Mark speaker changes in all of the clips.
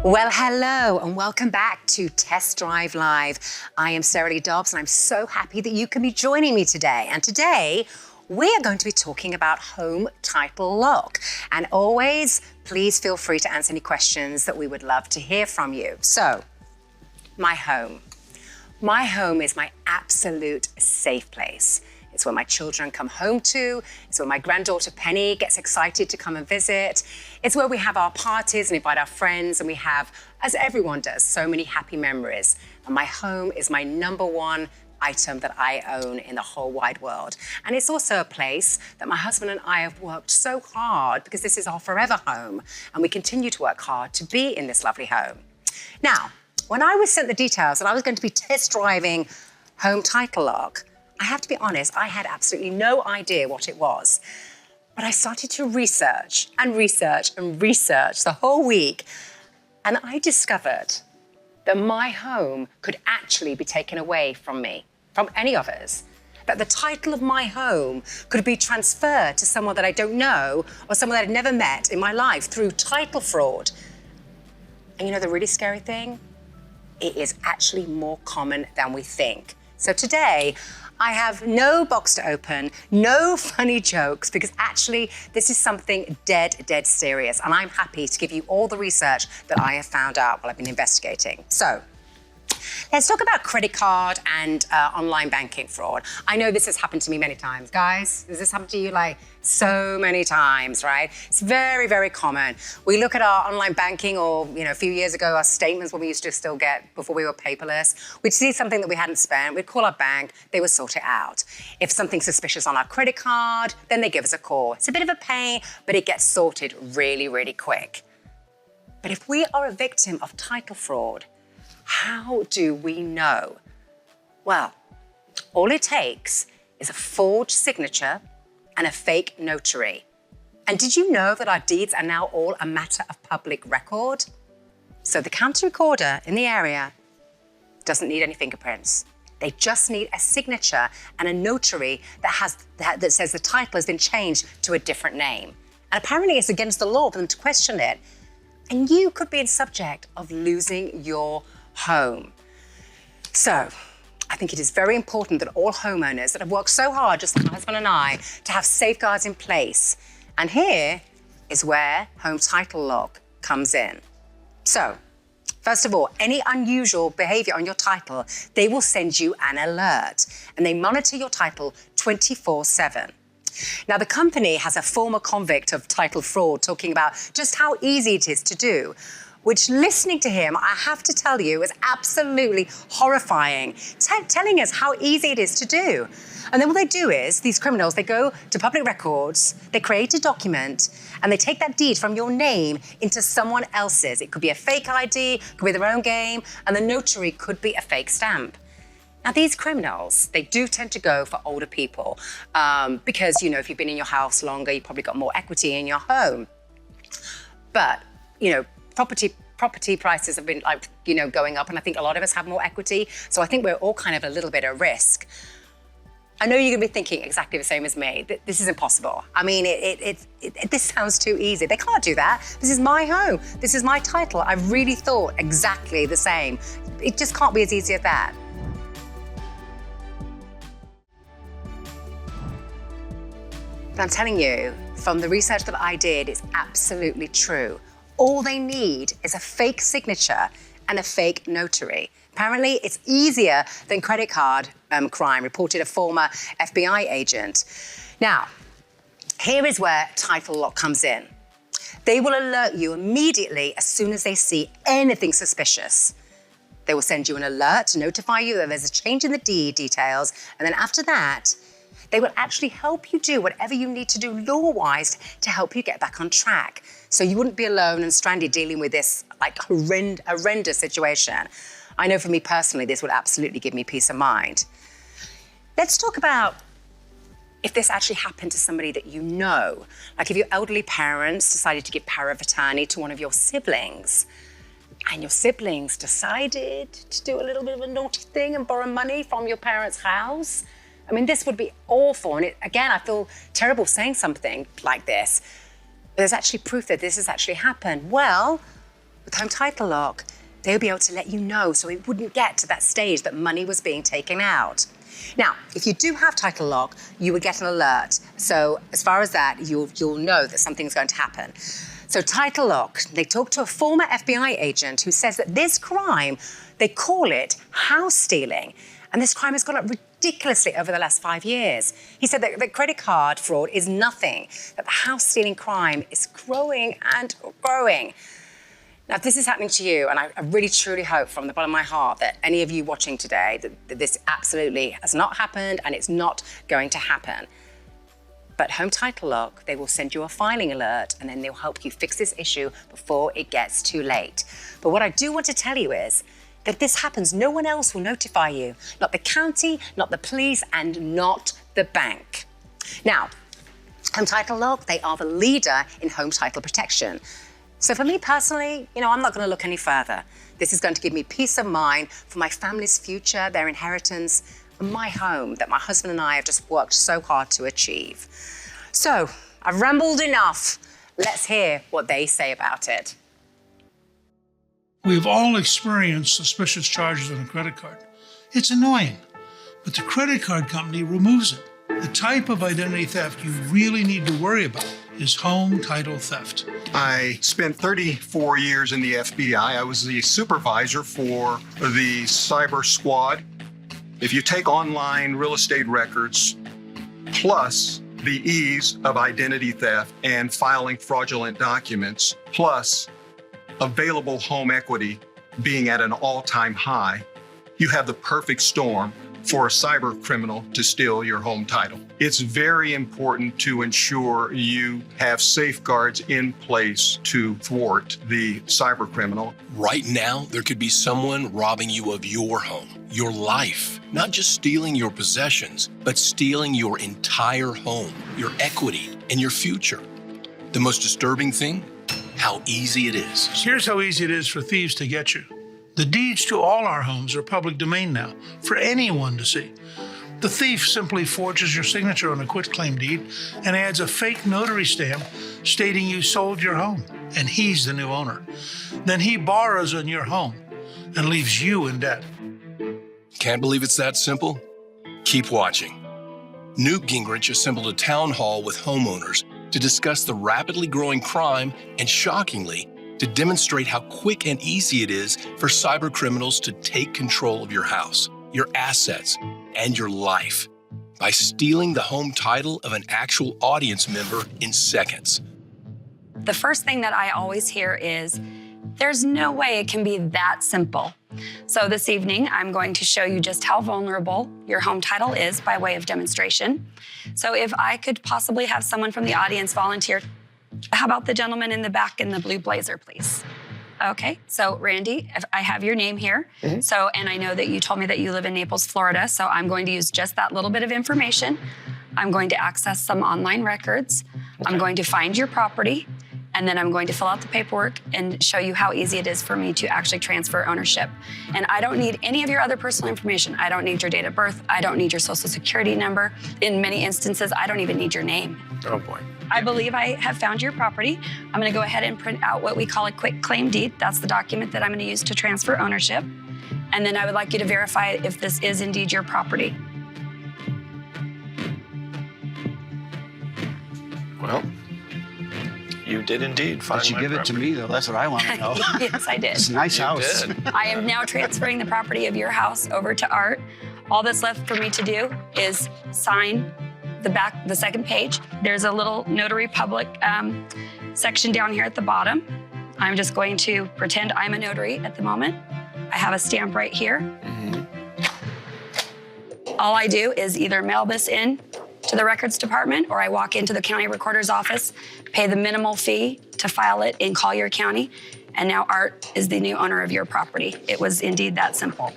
Speaker 1: Well, hello and welcome back to Test Drive Live. I am Sarah Lee Dobbs and I'm so happy that you can be joining me today. And today we are going to be talking about home title lock. And always, please feel free to answer any questions that we would love to hear from you. So, my home. My home is my absolute safe place. It's where my children come home to. It's where my granddaughter Penny gets excited to come and visit. It's where we have our parties and invite our friends, and we have, as everyone does, so many happy memories. And my home is my number one item that I own in the whole wide world. And it's also a place that my husband and I have worked so hard, because this is our forever home, and we continue to work hard to be in this lovely home. Now, when I was sent the details that I was going to be test driving home title lock, I have to be honest, I had absolutely no idea what it was. But I started to research and research and research the whole week, and I discovered that my home could actually be taken away from me, from any of us. That the title of my home could be transferred to someone that I don't know or someone that I've never met in my life through title fraud. And you know the really scary thing? It is actually more common than we think. So today, I have no box to open, no funny jokes, because actually this is something dead serious. And I'm happy to give you all the research that I have found out while I've been investigating. So, let's talk about credit card and online banking fraud. I know this has happened to me many times. Guys, has this happened to you like so many times, right? It's very common. We look at our online banking, or a few years ago, our statements when we used to still get before we were paperless. We'd see something that we hadn't spent, we'd call our bank, they would sort it out. If something's suspicious on our credit card, then they give us a call. It's a bit of a pain, but it gets sorted really quick. But if we are a victim of title fraud, how do we know? Well, all it takes is a forged signature and a fake notary. And did you know that our deeds are now all a matter of public record? So the county recorder in the area doesn't need any fingerprints. They just need a signature and a notary that says the title has been changed to a different name. And apparently it's against the law for them to question it. And you could be in subject of losing your home. So, I think it is very important that all homeowners that have worked so hard, just like my husband and I, to have safeguards in place. And here is where home title lock comes in. So, first of all, any unusual behavior on your title, they will send you an alert, and they monitor your title 24/7. Now, the company has a former convict of title fraud talking about just how easy it is to do, which, listening to him, I have to tell you, is absolutely horrifying, telling us how easy it is to do. And then what they do is, these criminals, they go to public records, they create a document, and they take that deed from your name into someone else's. It could be a fake ID, it could be their own game, and the notary could be a fake stamp. Now, these criminals, they do tend to go for older people because, if you've been in your house longer, you've probably got more equity in your home. But, property prices have been going up, and I think a lot of us have more equity. So I think we're all kind of a little bit at risk. I know you're gonna be thinking exactly the same as me. This is impossible. I mean, this sounds too easy. They can't do that. This is my home. This is my title. I really thought exactly the same. It just can't be as easy as that. But I'm telling you, from the research that I did, it's absolutely true. All they need is a fake signature and a fake notary. Apparently, it's easier than credit card crime, reported a former FBI agent. Now, here is where title lock comes in. They will alert you immediately as soon as they see anything suspicious. They will send you an alert to notify you that there's a change in the deed details, and then after that, they will actually help you do whatever you need to do law-wise to help you get back on track. So you wouldn't be alone and stranded dealing with this horrendous situation. I know for me personally, this would absolutely give me peace of mind. Let's talk about if this actually happened to somebody that you know. Like if your elderly parents decided to give power of attorney to one of your siblings, and your siblings decided to do a little bit of a naughty thing and borrow money from your parents' house. I mean, this would be awful. And again, I feel terrible saying something like this. But there's actually proof that this has actually happened. Well, with Home Title Lock, they'll be able to let you know so it wouldn't get to that stage that money was being taken out. Now, if you do have Title Lock, you would get an alert. So as far as that, you'll know that something's going to happen. So Title Lock, they talked to a former FBI agent who says that this crime, they call it house stealing. And this crime has gone up ridiculously over the last 5 years. He said that credit card fraud is nothing, that the house stealing crime is growing and growing. Now, if this is happening to you, and I really truly hope from the bottom of my heart that any of you watching today, that this absolutely has not happened and it's not going to happen. But Home Title Lock, they will send you a filing alert and then they'll help you fix this issue before it gets too late. But what I do want to tell you is that if this happens, no one else will notify you. Not the county, not the police, and not the bank. Now, Home Title Lock, they are the leader in home title protection. So for me personally, I'm not going to look any further. This is going to give me peace of mind for my family's future, their inheritance, and my home that my husband and I have just worked so hard to achieve. So I've rambled enough. Let's hear what they say about it.
Speaker 2: We've all experienced suspicious charges on a credit card. It's annoying, but the credit card company removes it. The type of identity theft you really need to worry about is home title theft.
Speaker 3: I spent 34 years in the FBI. I was the supervisor for the cyber squad. If you take online real estate records, plus the ease of identity theft and filing fraudulent documents, plus available home equity being at an all-time high, you have the perfect storm for a cyber criminal to steal your home title. It's very important to ensure you have safeguards in place to thwart the cyber criminal.
Speaker 4: Right now, there could be someone robbing you of your home, your life, not just stealing your possessions, but stealing your entire home, your equity, and your future. The most disturbing thing? How easy it is.
Speaker 2: Here's how easy it is for thieves to get you. The deeds to all our homes are public domain now, for anyone to see. The thief simply forges your signature on a quitclaim deed and adds a fake notary stamp stating you sold your home and he's the new owner. Then he borrows on your home and leaves you in debt.
Speaker 4: Can't believe it's that simple? Keep watching. Newt Gingrich assembled a town hall with homeowners to discuss the rapidly growing crime and, shockingly, to demonstrate how quick and easy it is for cyber criminals to take control of your house, your assets, and your life by stealing the home title of an actual audience member in seconds.
Speaker 5: The first thing that I always hear is, there's no way it can be that simple. So this evening, I'm going to show you just how vulnerable your home title is by way of demonstration. So if I could possibly have someone from the audience volunteer. How about the gentleman in the back in the blue blazer, please? Okay, so Randy, I have your name here. So, and I know that you told me that you live in Naples, Florida, so I'm going to use just that little bit of information. I'm going to access some online records. I'm going to find your property, and then I'm going to fill out the paperwork and show you how easy it is for me to actually transfer ownership. And I don't need any of your other personal information. I don't need your date of birth. I don't need your social security number. In many instances, I don't even need your name.
Speaker 6: Oh boy.
Speaker 5: I believe I have found your property. I'm gonna go ahead and print out what we call a quick claim deed. That's the document that I'm gonna use to transfer ownership. And then I would like you to verify if this is indeed your property.
Speaker 6: Well, you did indeed find
Speaker 7: But you
Speaker 6: my
Speaker 7: give it to
Speaker 6: property.
Speaker 7: me, though. That's what I want to know.
Speaker 5: Yes, I did.
Speaker 7: It's a nice
Speaker 6: You
Speaker 7: house.
Speaker 6: did.
Speaker 5: I am now transferring the property of your house over to Art. All that's left for me to do is sign the second page. There's a little notary public section down here at the bottom. I'm just going to pretend I'm a notary at the moment. I have a stamp right here. All I do is either mail this in to the records department or I walk into the county recorder's office, pay the minimal fee to file it in Collier County, and now Art is the new owner of your property. It was indeed that simple.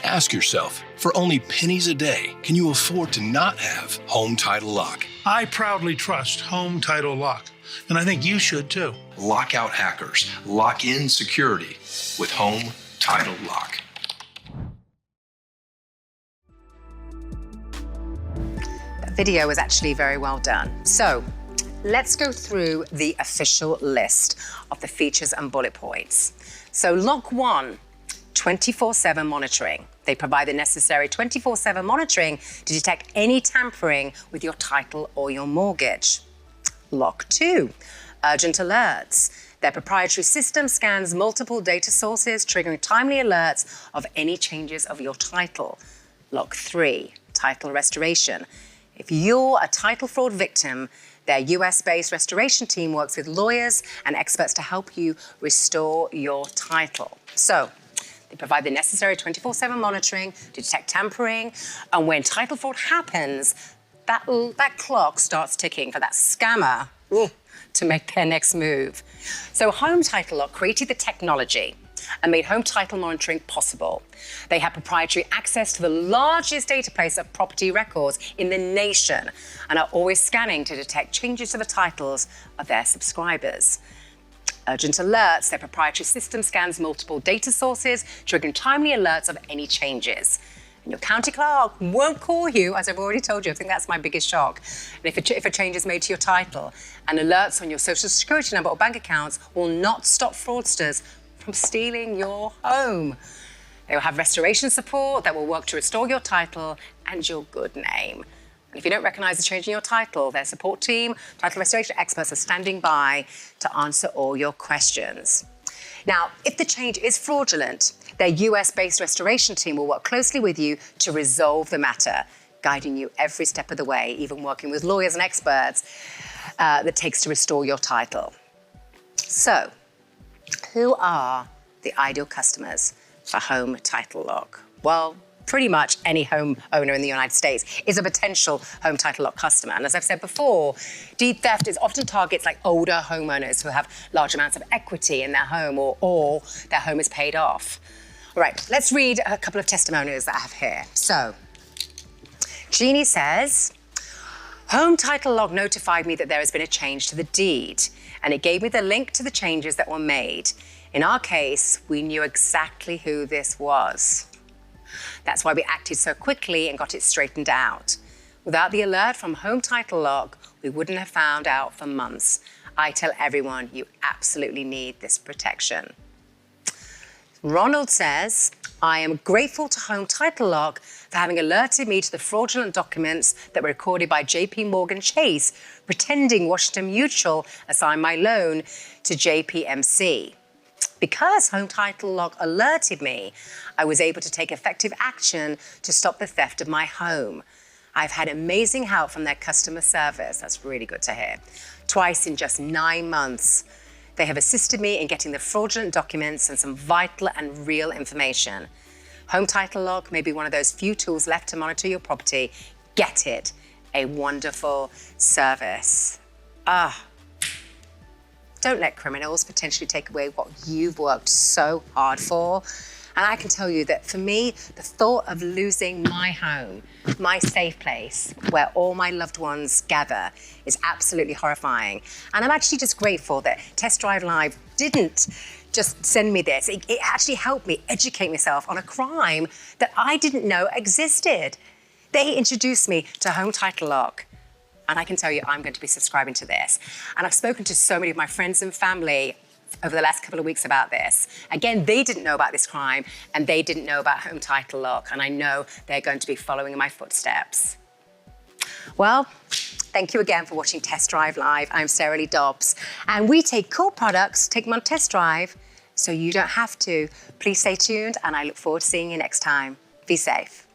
Speaker 4: Ask yourself, for only pennies a day, can you afford to not have Home Title Lock?
Speaker 2: I proudly trust Home Title Lock, and I think you should too.
Speaker 4: Lock out hackers, lock in security with Home Title Lock.
Speaker 1: That video was actually very well done. So let's go through the official list of the features and bullet points. So lock 1, 24/7 monitoring. They provide the necessary 24/7 monitoring to detect any tampering with your title or your mortgage. Lock 2, urgent alerts. Their proprietary system scans multiple data sources, triggering timely alerts of any changes of your title. Lock 3, title restoration. If you're a title fraud victim, their US-based restoration team works with lawyers and experts to help you restore your title. So, they provide the necessary 24/7 monitoring to detect tampering, and when title fraud happens, that clock starts ticking for that scammer to make their next move. So Home Title Lock created the technology and made home title monitoring possible. They have proprietary access to the largest database of property records in the nation and are always scanning to detect changes to the titles of their subscribers. Urgent alerts, their proprietary system scans multiple data sources, triggering timely alerts of any changes. And your county clerk won't call you, as I've already told you. I think that's my biggest shock. And if a change is made to your title, and alerts on your social security number or bank accounts will not stop fraudsters from stealing your home. They will have restoration support that will work to restore your title and your good name. And if you don't recognize the change in your title, their support team, title restoration experts are standing by to answer all your questions. Now, if the change is fraudulent, their US-based restoration team will work closely with you to resolve the matter, guiding you every step of the way, even working with lawyers and experts that takes to restore your title. So, who are the ideal customers for Home Title Lock? Well, pretty much any homeowner in the United States is a potential Home Title Lock customer. And as I've said before, deed theft is often targets like older homeowners who have large amounts of equity in their home or their home is paid off. All right, let's read a couple of testimonials that I have here. So, Jeannie says, Home Title Lock notified me that there has been a change to the deed, and it gave me the link to the changes that were made. In our case, we knew exactly who this was. That's why we acted so quickly and got it straightened out. Without the alert from Home Title Lock, we wouldn't have found out for months. I tell everyone you absolutely need this protection. Ronald says, I am grateful to Home Title Lock for having alerted me to the fraudulent documents that were recorded by JP Morgan Chase, pretending Washington Mutual assigned my loan to JPMC. Because Home Title Lock alerted me, I was able to take effective action to stop the theft of my home. I've had amazing help from their customer service. That's really good to hear. Twice in just 9 months. They have assisted me in getting the fraudulent documents and some vital and real information. Home Title Lock may be one of those few tools left to monitor your property. Get it. A wonderful service. Don't let criminals potentially take away what you've worked so hard for. And I can tell you that for me, the thought of losing my home, my safe place, where all my loved ones gather, is absolutely horrifying. And I'm actually just grateful that Test Drive Live didn't just send me this. It actually helped me educate myself on a crime that I didn't know existed. They introduced me to Home Title Lock. And I can tell you, I'm going to be subscribing to this. And I've spoken to so many of my friends and family over the last couple of weeks about this. Again, they didn't know about this crime and they didn't know about Home Title Lock. And I know they're going to be following in my footsteps. Well, thank you again for watching Test Drive Live. I'm Sarah Lee Dobbs. And we take cool products, take them on test drive, so you don't have to. Please stay tuned and I look forward to seeing you next time. Be safe.